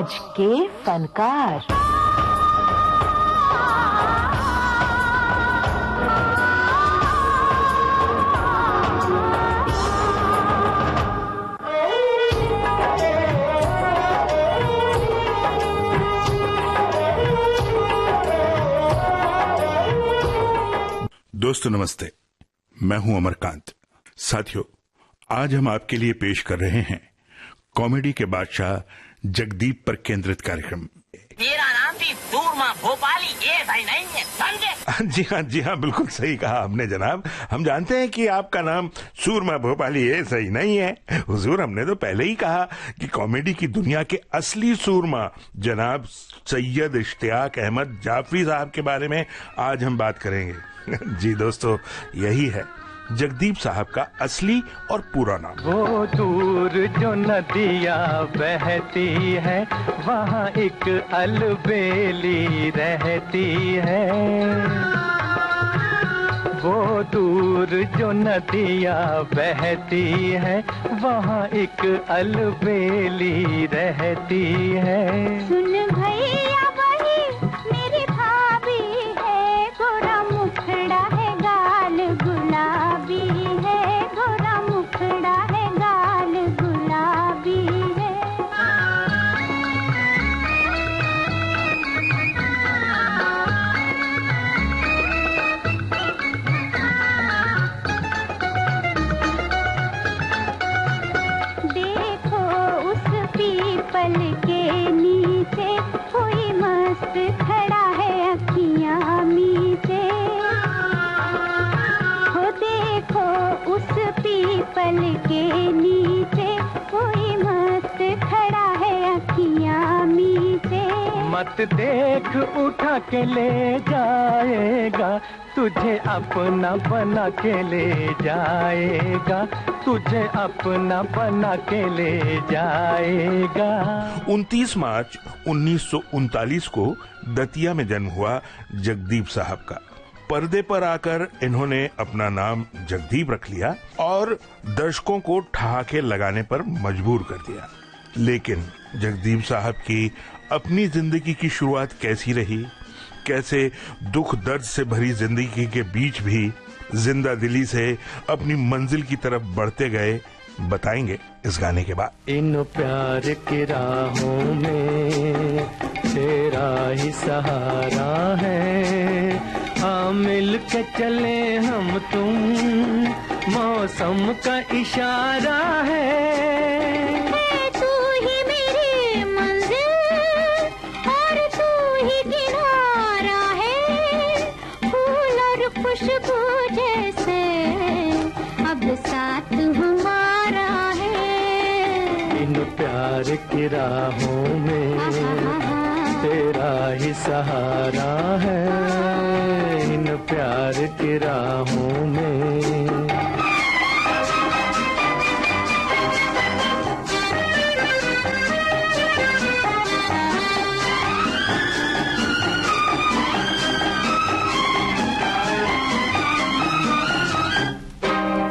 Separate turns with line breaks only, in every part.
आज के फनकार।
दोस्तों नमस्ते, मैं हूं अमरकांत। साथियों, आज हम आपके लिए पेश कर रहे हैं कॉमेडी के बादशाह जगदीप पर केंद्रित कार्यक्रम।
मेरा नाम भी सूरमा भोपाली ये भाई नहीं है, समझे?
जी हाँ, बिल्कुल सही कहा आपने जनाब। हम जानते हैं कि आपका नाम सूरमा भोपाली ये सही नहीं है। हुजूर, हमने तो पहले ही कहा कि कॉमेडी की दुनिया के असली सूरमा जनाब सैयद इश्तियाक अहमद जाफरी साहब के बारे में आज हम बात करेंगे। जी दोस्तों, यही है जगदीप साहब का असली और पूरा नाम।
वो दूर जो नदियाँ बहती है वहाँ एक अलबेली रहती है। वो दूर जो नदियाँ बहती है वहाँ एक अलबेली रहती है।
सुन भैया वही मेरी भाभी है, गोरा मुखड़ा है गाल गुलाबी है, गोरा मुखड़ा है गाल गुलाबी है। देखो उस पीपल के नीचे कोई मस्त खड़ा है अखियाँ मीचे। हो देखो उस पीपल के नीचे कोई मस्त खड़ा है अखियाँ मीचे।
मत देख उठा के ले जाएगा, तुझे अपना बना के ले जाएगा, तुझे अपना बना के ले जाएगा।
29 मार्च 1939 को दतिया में जन्म हुआ जगदीप साहब का। पर्दे पर आकर इन्होंने अपना नाम जगदीप रख लिया और दर्शकों को ठहाके लगाने पर मजबूर कर दिया। लेकिन जगदीप साहब की अपनी जिंदगी की शुरुआत कैसी रही, कैसे दुख दर्द से भरी जिंदगी के बीच भी जिंदा दिली से अपनी मंजिल की तरफ बढ़ते गए, बताएंगे इस गाने के बाद।
इन प्यार की राहों में तेरा ही सहारा है, हाँ मिल के चले हम तुम, मौसम का इशारा है।
तू ही मेरी मंजिल और तू ही किनारा है, फूल और खुशबू जैसे अब साथ हमारा है।
इन प्यार की राहों में तेरा ही सहारा है, इन प्यार की राहों में।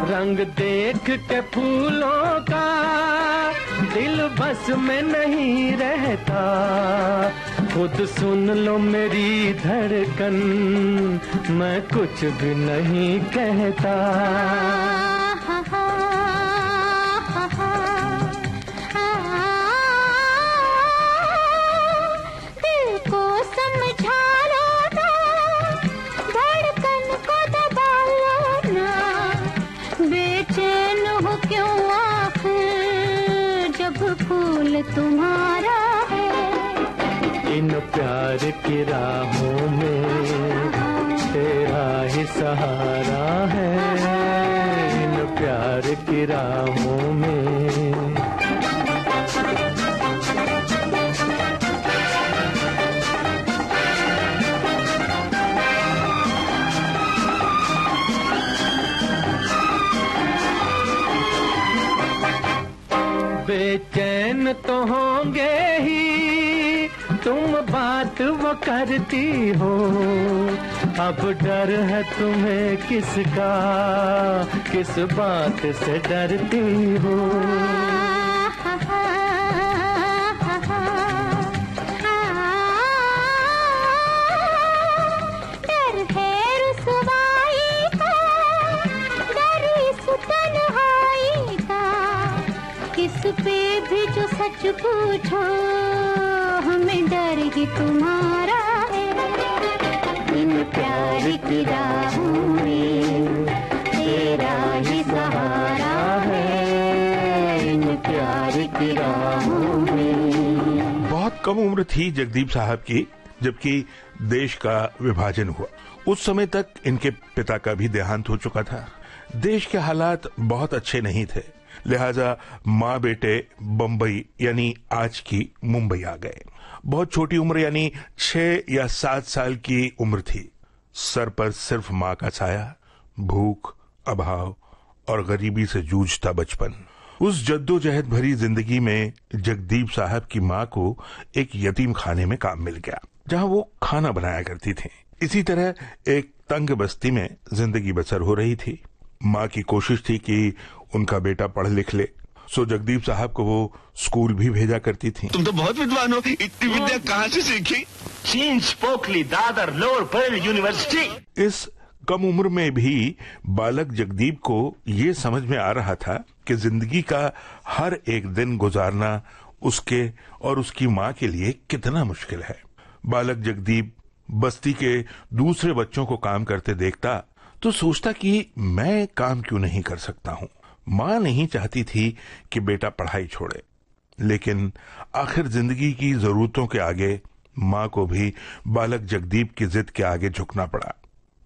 रंग देख के फूलों का दिल बस में नहीं रहता, खुद सुन लो मेरी धड़कन, मैं कुछ भी नहीं कहता।
दिल को समझा लो ना, धड़कन को दबा लो ना, बेचैन हो क्यों आखिर जब फूल तुम्हारा है।
इन प्यार की राहों में तेरा ही सहारा है, इन प्यार की राहों में। बेचैन तो होंगे ही तुम, बात वो करती हो, अब डर है तुम्हें किसका, किस बात से डरती हो।
सच पूछो हमें डर ही तुम्हारा है। इन प्यार की राहों में तेरा ही सहारा है। इन प्यार की राहों में।
बहुत कम उम्र थी जगदीप साहब की जबकि देश का विभाजन हुआ। उस समय तक इनके पिता का भी देहांत हो चुका था। देश के हालात बहुत अच्छे नहीं थे, लिहाजा माँ बेटे बंबई यानी आज की मुंबई आ गए। बहुत छोटी उम्र यानी 6 या 7 साल की उम्र थी। सर पर सिर्फ माँ का साया, भूख, अभाव और गरीबी से जूझता बचपन। उस जद्दोजहद भरी जिंदगी में जगदीप साहब की माँ को एक यतीम खाने में काम मिल गया जहां वो खाना बनाया करती थी। इसी तरह एक तंग बस्ती में जिंदगी बसर हो रही थी। माँ की कोशिश थी कि उनका बेटा पढ़ लिख ले, सो जगदीप साहब को वो स्कूल भी भेजा करती थी।
तुम तो बहुत विद्वान हो, इतनी विद्या कहाँ से सीखी?
चीन्स, पोकली, दादर, लोअर पर्ल यूनिवर्सिटी।
इस कम उम्र में भी बालक जगदीप को ये समझ में आ रहा था कि जिंदगी का हर एक दिन गुजारना उसके और उसकी माँ के लिए कितना मुश्किल है। बालक जगदीप बस्ती के दूसरे बच्चों को काम करते देखता तो सोचता कि मैं काम क्यों नहीं कर सकता हूँ। माँ नहीं चाहती थी कि बेटा पढ़ाई छोड़े, लेकिन आखिर जिंदगी की जरूरतों के आगे माँ को भी बालक जगदीप की जिद के आगे झुकना पड़ा।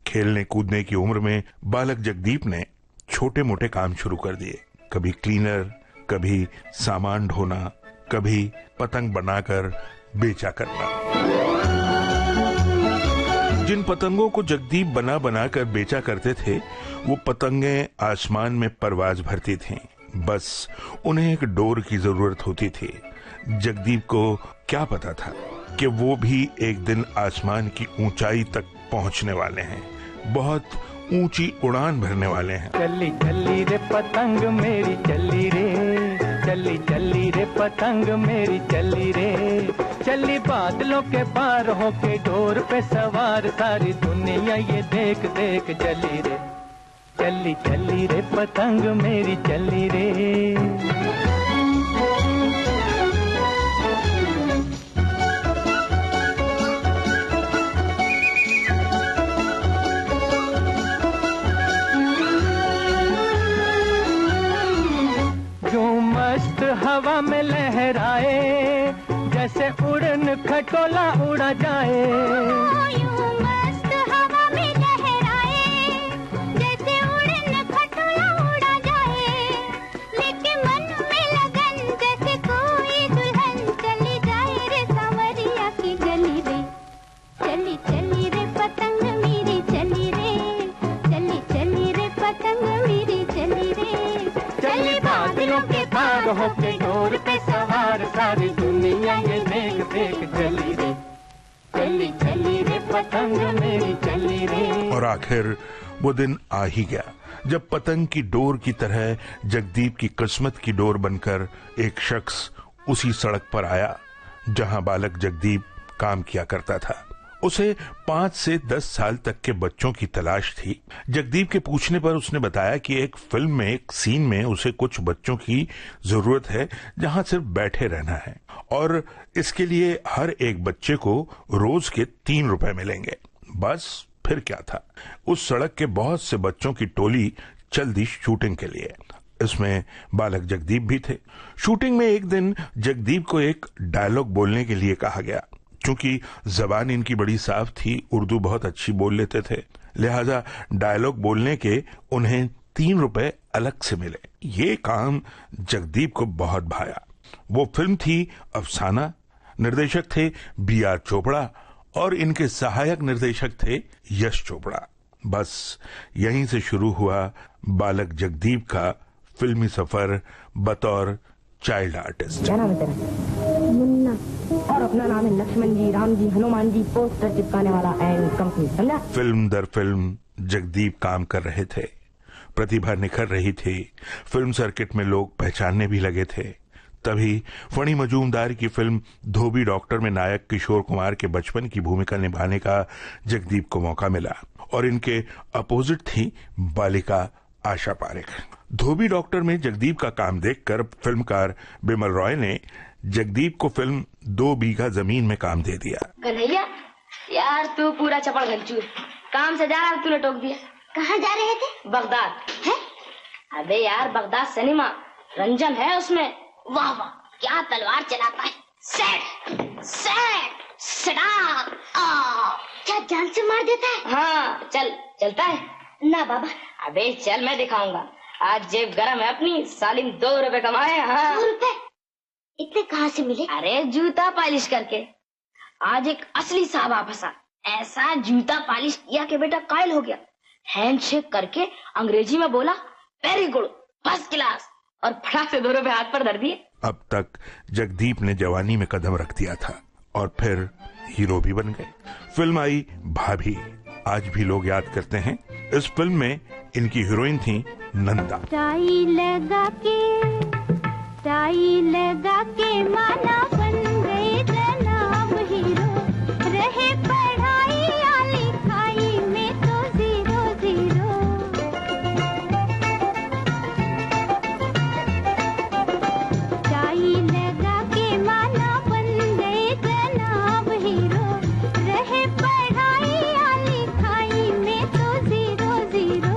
खेलने कूदने की उम्र में बालक जगदीप ने छोटे मोटे काम शुरू कर दिए। कभी क्लीनर, कभी सामान ढोना, कभी पतंग बनाकर बेचा करना। जिन पतंगों को जगदीप बना बनाकर बेचा करते थे वो पतंगें आसमान में परवाज भरती थीं। बस उन्हें एक डोर की जरूरत होती थी। जगदीप को क्या पता था कि वो भी एक दिन आसमान की ऊंचाई तक पहुंचने वाले हैं, बहुत ऊंची उड़ान भरने वाले हैं।
चली चली रे पतंग मेरी चली रे, चली चली रे पतंग मेरी चली रे, चली बादलों के पार होके डोर पे सवार, सारी दुनिया ये देख देख चली रे, चली चली रे पतंग मेरी चली रे। हवा में लहराए जैसे उड़न खटोला उड़ा जाए।
यूं मस्त हवा में लहराए जैसे उड़न खटोला उड़ा जाए, लेकिन मन में लगन जैसे कोई दुल्हन चली जाए रे सांवरिया की गली रे, चली चली रे पतंग मेरी चली रे, चली चली रे पतंग मेरी चली रे, चली बादलों के पार होके डोर पे सवार, सारी दुनिया ये देख देख चली रे, चली चली रे पतंग मेरी चली रे।
और आखिर वो दिन आ ही गया जब पतंग की डोर की तरह जगदीप की किस्मत की डोर बनकर एक शख्स उसी सड़क पर आया जहां बालक जगदीप काम किया करता था। उसे 5 से 10 साल तक के बच्चों की तलाश थी। जगदीप के पूछने पर उसने बताया कि एक फिल्म में एक सीन में उसे कुछ बच्चों की जरूरत है जहां सिर्फ बैठे रहना है और इसके लिए हर एक बच्चे को रोज के 3 रुपए मिलेंगे। बस फिर क्या था, उस सड़क के बहुत से बच्चों की टोली चल दी शूटिंग के लिए। इसमें बालक जगदीप भी थे। शूटिंग में एक दिन जगदीप को एक डायलॉग बोलने के लिए कहा गया। चूंकि जबान इनकी बड़ी साफ थी, उर्दू बहुत अच्छी बोल लेते थे, लिहाजा डायलॉग बोलने के उन्हें 3 रुपए अलग से मिले। ये काम जगदीप को बहुत भाया। वो फिल्म थी अफसाना, निर्देशक थे B.R. चोपड़ा और इनके सहायक निर्देशक थे यश चोपड़ा। बस यहीं से शुरू हुआ बालक जगदीप का फिल्मी सफर बतौर चाइल्ड आर्टिस्ट।
क्या नाम है तेरा? मुन्ना। और अपना नाम है लक्ष्मण जी, राम जी, हनुमान जी, पोस्टर चिपकाने वाला एंड कंपनी, समझा?
फिल्म दर फिल्म जगदीप काम कर रहे थे, प्रतिभा निखर रही थी, फिल्म सर्किट में लोग पहचानने भी लगे थे। तभी फणी मजूमदार की फिल्म धोबी डॉक्टर में नायक किशोर कुमार के बचपन की भूमिका निभाने का जगदीप को मौका मिला और इनके अपोजिट थी बालिका आशा पारेख। धोबी डॉक्टर में जगदीप का काम देखकर फिल्मकार बिमल रॉय ने जगदीप को फिल्म 2 बीघा जमीन में काम दे दिया।
कन्हैया यार तू पूरा चपड़ घंचू, काम से जा रहा तूने टोक दिया।
कहाँ जा रहे थे?
बगदाद
है?
अबे यार बगदाद सिनेमा, रंजन है उसमें।
वाह वाह, क्या तलवार चलाता है। सेट सेट सड़ा, क्या जान से मार देता है।
हाँ चलता है
ना बाबा।
अबे चल मैं दिखाऊंगा, आज जेब गरम है अपनी, सालिम 2 रुपए कमाए। हाँ
2 रुपए इतने कहाँ से मिले?
अरे जूता पॉलिश करके। आज एक असली साहब फंसा, ऐसा जूता पॉलिश किया कि बेटा कायल हो गया। हैंडशेक करके अंग्रेजी में बोला वेरी गुड, फर्स्ट क्लास, और फटाक से 2 रुपए हाथ पर धर दिए।
अब तक जगदीप ने जवानी में कदम रख दिया था और फिर हीरो भी बन गए। फिल्म आई भाभी, आज भी लोग याद करते हैं। इस फिल्म में इनकी हीरोइन थी नंदा।
टाई लगा के माना बन गए जनाब हीरो, रहे पढ़ाई या लिखाई में तो 0-0। टाई लगा के माना बन गए जनाब हीरो, रहे पढ़ाई या लिखाई में तो 0-0।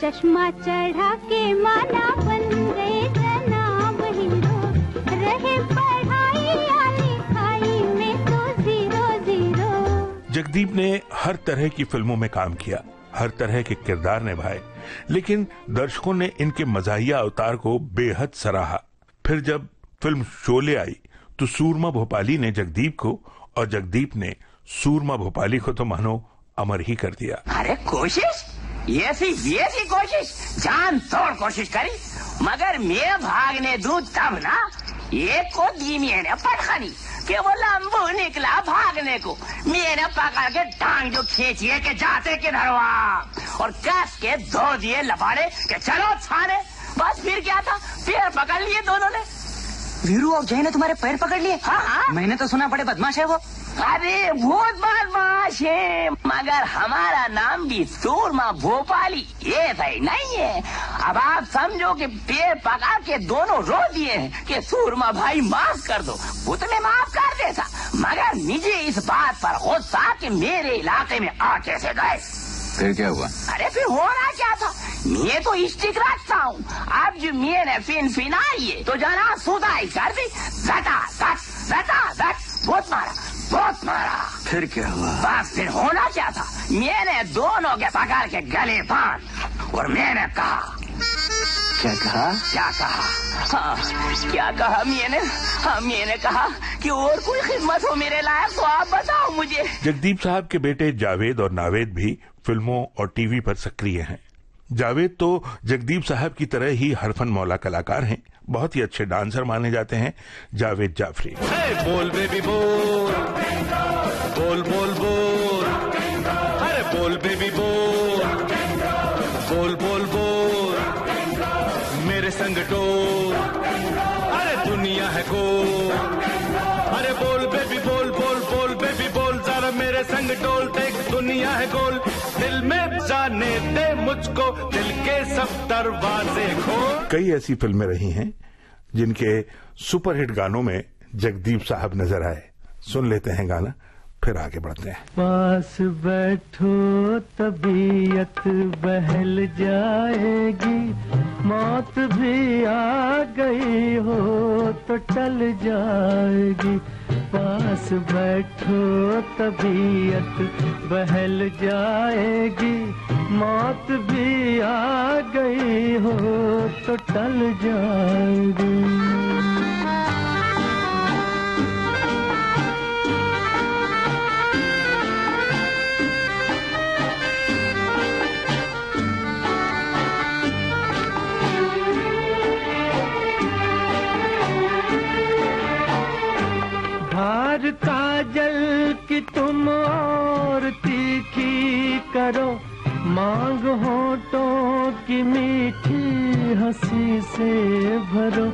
चश्मा चढ़ा के माना बन गए जनाब हीरो, रहे पढ़ाई या लिखाई में तो 0-0।
जगदीप ने हर तरह की फिल्मों में काम किया, हर तरह के किरदार निभाए, लेकिन दर्शकों ने इनके मजाहिया अवतार को बेहद सराहा। फिर जब फिल्म शोले आई तो सूरमा भोपाली ने जगदीप को और जगदीप ने सूरमा भोपाली को तो मानो अमर ही कर दिया।
अरे कोशिश, ऐसी कोशिश, जान तोड़ कोशिश करी, मगर मैं भागने दूं तब ना। एक को दी मैंने पटखनी कि वो लंबू निकला भागने को, मैंने पकड़ के टांग जो खींचिए के जाते किधर वहाँ, और कस के 2 दिए लपाड़े के चलो छाने। बस फिर क्या था, पैर पकड़ लिए दोनों ने।
वीरू और जय ने तुम्हारे पैर पकड़ लिए?
हाँ,
मैंने तो सुना बड़े बदमाश है वो।
अरे बहुत बदमाश है, मगर हमारा नाम भी सूरमा भोपाली ये सही नहीं है। अब आप समझो कि पैर पकड़ के दोनों रो दिए हैं कि सूरमा भाई माफ कर दो, वो तो मैं माफ कर देता, मगर मुझे इस बात पर गुस्सा कि मेरे इलाके में आ कैसे गए।
फिर क्या हुआ?
अरे फिर होना क्या था, मैं तो स्टिक रखता हूँ, अब जो मैंने फिनाई है तो जना सुधाई कर दी, बहुत मारा।
फिर क्या हुआ?
बस फिर होना क्या था, मैंने दोनों के पकड़ के गले बांध और मैंने कहा।
क्या कहा?
क्या कहा मैंने कहा कि और कोई खिदमत हो मेरे लायक तो आप बताओ मुझे।
जगदीप साहब के बेटे जावेद और नावेद भी फिल्मों और टीवी पर सक्रिय हैं। जावेद तो जगदीप साहब की तरह ही हरफन मौला कलाकार हैं, बहुत ही अच्छे डांसर माने जाते हैं जावेद जाफरी।
बोल बेबी बोल, बोल बोल बोल, अरे बोल बेबी बोल, बोल बोल बोल, मेरे संग डोल, अरे दुनिया है गोल, अरे बोल बेबी बोल, बोल बोल बेबी बोल, जरा मेरे संग डोल, देख दुनिया है गोल, दिल में जाने दे मुझको, दिल के सब दरवाजे खोल।
कई ऐसी फिल्में रही हैं जिनके सुपरहिट गानों में जगदीप साहब नजर आए। सुन लेते हैं गाना, फिर आगे बढ़ते हैं।
पास बैठो तबीयत बहल जाएगी, मौत भी आ गई हो तो टल जाएगी। पास बैठो तबीयत बहल जाएगी, मौत भी आ गई हो तो टल जाएगी। काजल की तुम और तीखी करो, मांग होठों की मीठी हंसी से भरो,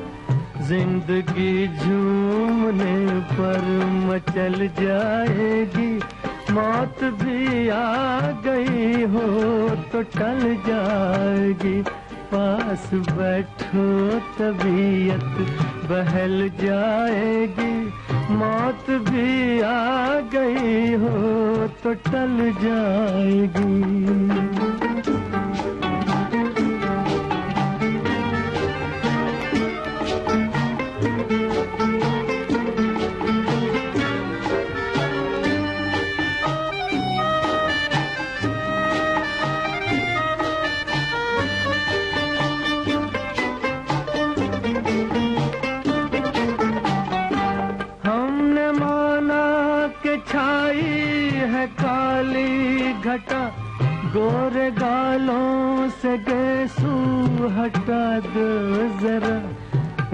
जिंदगी झूमने पर मचल जाएगी, मौत भी आ गई हो तो टल जाएगी, पास बैठो तबीयत बहल जाएगी, मौत भी आ गई हो तो टल जाएगी। काली घटा गोरे गालों से गेसू हटा दो जरा,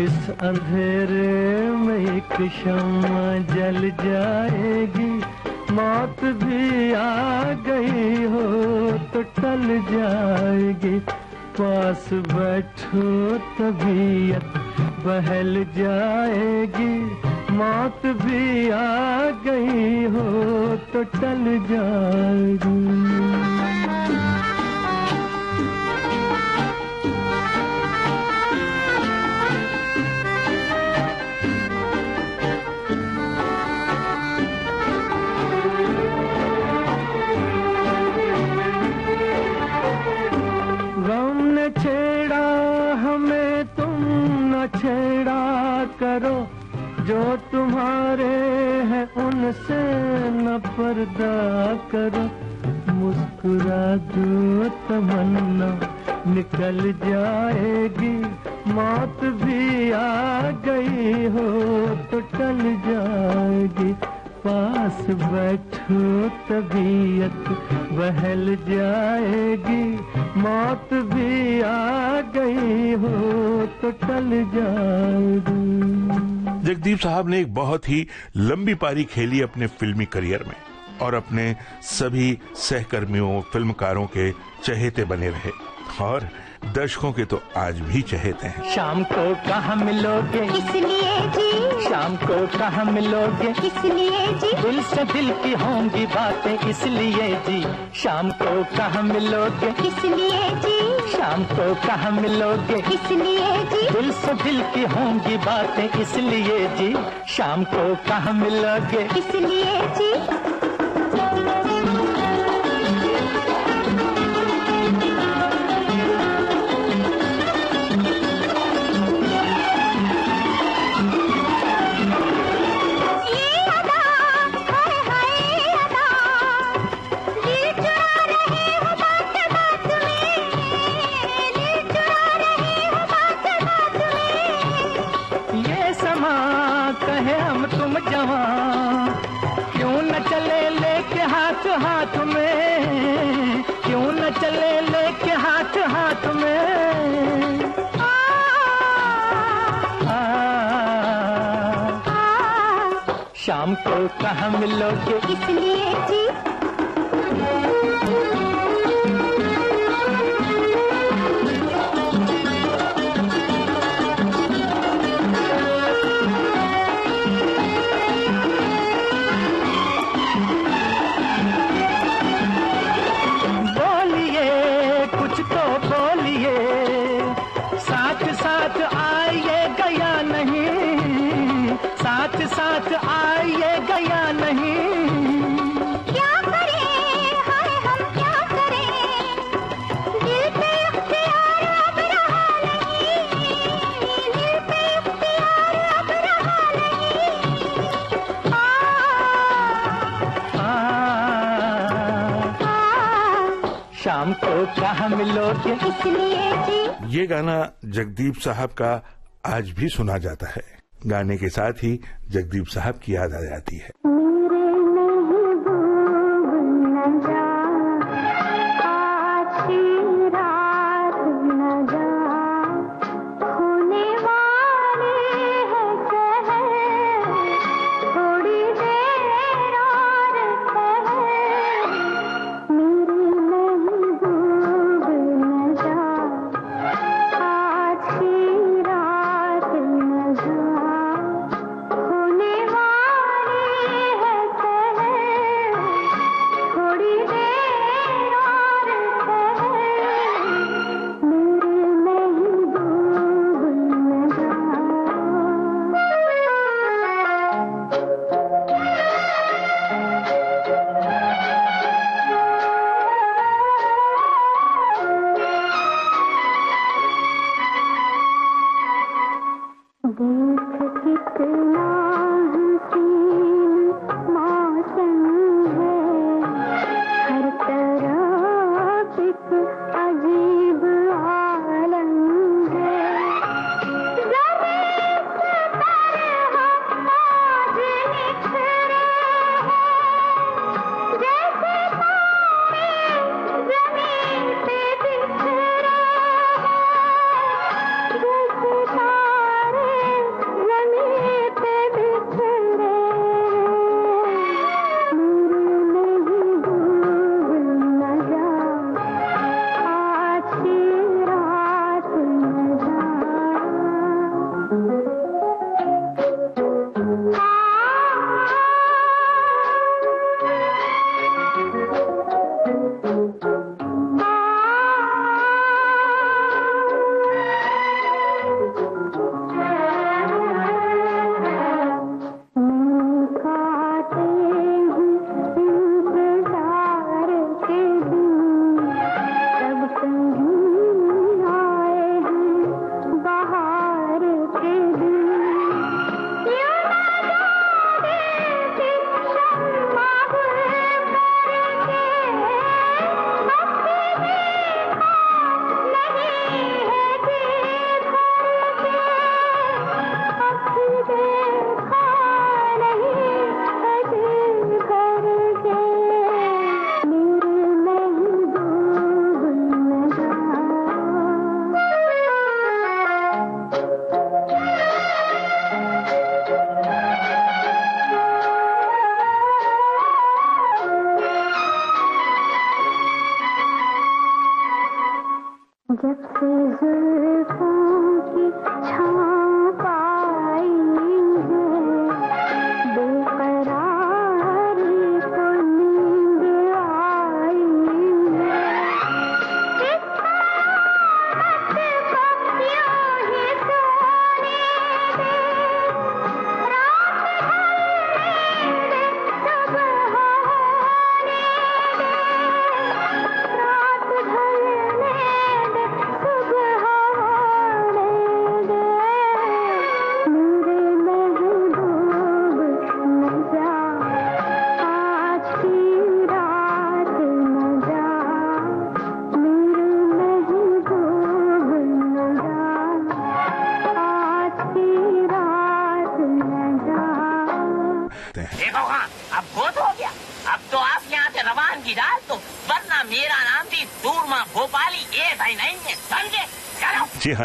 इस अंधेरे में एक शम्मा जल जाएगी, मौत भी आ गई हो तो टल जाएगी, पास बैठो तबीयत बहल जाएगी, मौत भी आ गई हो तो टल जाएगी। गम ने छेड़ा हमें, तुम न छेड़ा करो, जो तुम्हारे हैं उनसे न पर्दा करो, मुस्कुरा दो तमन्ना निकल जाएगी, मौत भी आ गई हो तो टल जाएगी, पास बैठो तबीयत बहल जाएगी, मौत भी आ गई हो तो टल जाएगी।
जगदीप साहब ने एक बहुत ही लंबी पारी खेली अपने फिल्मी करियर में और अपने सभी सहकर्मियों फिल्मकारों के चहेते बने रहे और दर्शकों के तो आज भी चहेते हैं।
शाम को कहाँ मिलोगे
इसलिए जी,
शाम को कहाँ मिलोगे
इसलिए जी,
दिल से दिल की होंगी बातें इसलिए जी, शाम को कहाँ मिलोगे
इसलिए जी,
शाम को कहाँ मिलोगे
इसलिए जी,
दिल से दिल की होंगी बातें इसलिए जी, शाम को कहाँ मिलोगे
इसलिए जी।
क्यों न चले लेके हाथ हाथ में, क्यों न चले लेके हाथ हाथ में, शाम को कहाँ मिलोगे
इसलिए जी।
साथ साथ आइएगा या नहीं,
क्या करें हाय हम क्या करें, दिल पे इख्तियार अब रहा नहीं, दिल पे इख्तियार अब रहा नहीं,
शाम को कहाँ मिलोगे
इसलिए जी।
ये गाना जगदीप साहब का आज भी सुना जाता है। गाने के साथ ही जगदीप साहब की याद आ जाती है।
थोड़ी देर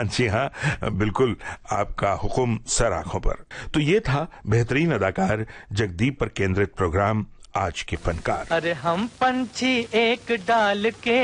जी हाँ, बिल्कुल आपका हुक्म सर आंखों पर। तो ये था बेहतरीन अदाकार जगदीप पर केंद्रित प्रोग्राम आज के फनकार।
अरे हम पंछी एक डाल के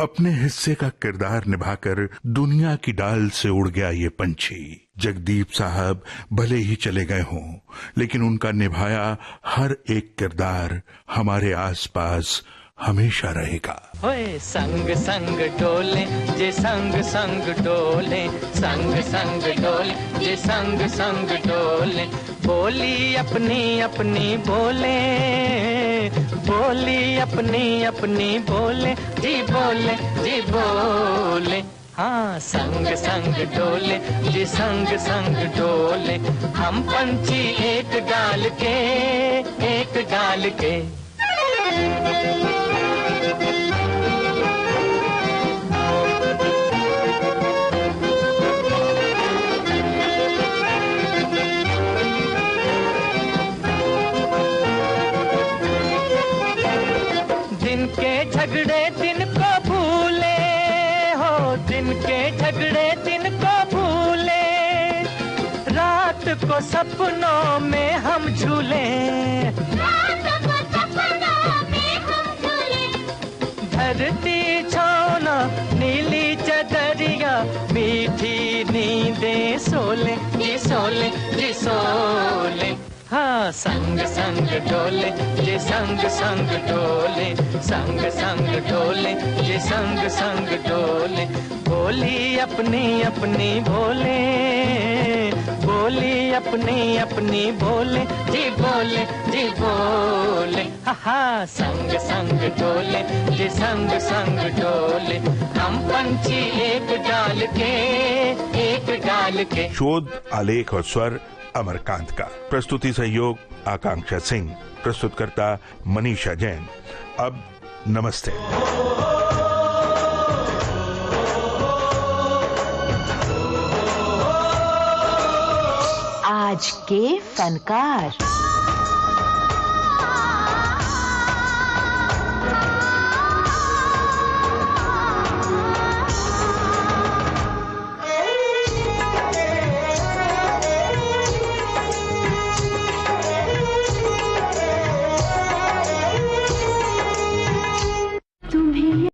अपने हिस्से का किरदार निभाकर दुनिया की डाल से उड़ गया ये पंछी। जगदीप साहब भले ही चले गए हों, लेकिन उनका निभाया हर एक किरदार हमारे आसपास हमेशा रहेगा।
ओए संग संग डोले जे संग संग डोले, संग संग डोले जे संग संग डोले, बोली अपनी अपनी बोले, बोली अपनी अपनी बोले, जी बोले जी बोले। हाँ संग संग डोले जी संग संग डोले, हम पंछी एक डाल के, एक डाल के। दिन के झगड़े दिन को भूले हो, दिन के झगड़े दिन को भूले, रात को सपनों में हम झूले, रात को सपनों में हम झूले। धरती छाना नीली चदरिया, मीठी नींदें सोले जी सोले जी सोले। हाँ संग संग डोले जे संग संग डोले, संग संग डोले जे संग संग डोले, बोली अपनी अपनी बोले, बोली अपनी अपनी बोले, जी बोले जी बोले। हा संग संग डोले जे संग संग डोले, हम पंछी एक डाल के, एक कमाल के।
शोध, आलेख और स्वर अमरकांत का। प्रस्तुति सहयोग आकांक्षा सिंह। प्रस्तुतकर्ता मनीषा जैन। अब नमस्ते।
आज के फनकार।